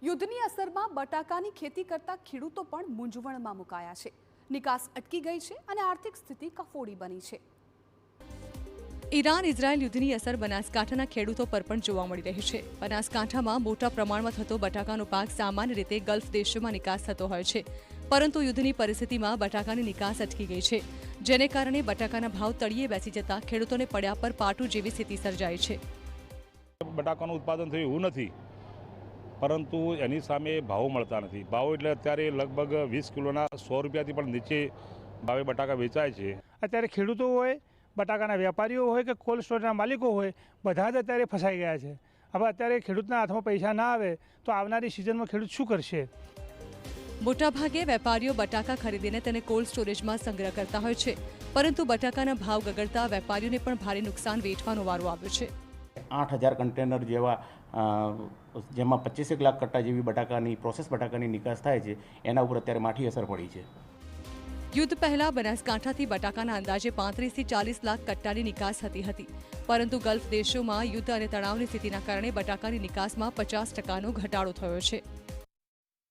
યુદ્ધની અસરમાં બટાકાની ખેતી કરતા ખેડૂતો પણ મૂંઝવણમાં મુકાયા છે। નિકાસ અટકી ગઈ છે અને આર્થિક સ્થિતિ કફોડી બની છે। ઈરાન ઇઝરાયલ યુદ્ધની અસર બનાસકાંઠાના ખેડૂતો પર પણ જોવા મળી રહી છે। બનાસકાંઠામાં મોટા પ્રમાણમાં થતો બટાકાનો પાક સામાન્ય રીતે ગલ્ફ દેશોમાં નિકાસ થતો હોય છે, પરંતુ યુદ્ધની પરિસ્થિતિમાં બટાકાની નિકાસ અટકી ગઈ છે, જેને કારણે બટાકાના ભાવ તળિયે બેસી જતા ખેડૂતોને પડ્યા પર પાટું જેવી સ્થિતિ સર્જાઈ છે। બટાકાનું ઉત્પાદન થયું એવું નથી, પરંતુ એની સામે ભાવો મળતા નથી। ભાવ એટલે અત્યારે લગભગ 20 કિલોના 100 રૂપિયાથી પણ નીચે ભાવે બટાકા વેચાય છે। અત્યારે ખેડૂતો હોય, બટાકાના વેપારીઓ હોય કે કોલ્ડ સ્ટોરના માલિકો હોય, બધા જ અત્યારે ફસાઈ ગયા છે। હવે અત્યારે ખેડૂતના હાથમાં પૈસા ના આવે તો આવનારી સિઝનમાં ખેડૂત શું કરશે? મોટાભાગે વેપારીઓ બટાકા ખરીદીને તેને કોલ્ડ સ્ટોરેજમાં સંગ્રહ કરતા હોય છે, પરંતુ બટાકાના ભાવ ગગડતા વેપારીઓને પણ ભારે નુકસાન વેઠવાનો વારો આવ્યો છે। 8,000 કન્ટેનર જેવા જેમાં 25 લાખ કટ્ટા જેવી બટાકાની પ્રોસેસ બટાકાની નિકાસ થાય છે, એના ઉપર અત્યારે માઠી અસર પડી છે। યુદ્ધ પહેલા બનાસકાંઠાથી બટાકાના અંદાજે 35 થી 40 લાખ કટ્ટાની નિકાસ થતી હતી, પરંતુ ગલ્ફ દેશોમાં યુદ્ધ અને તણાવની સ્થિતિના કારણે બટાકાની નિકાસમાં 50% ઘટાડો થયો છે।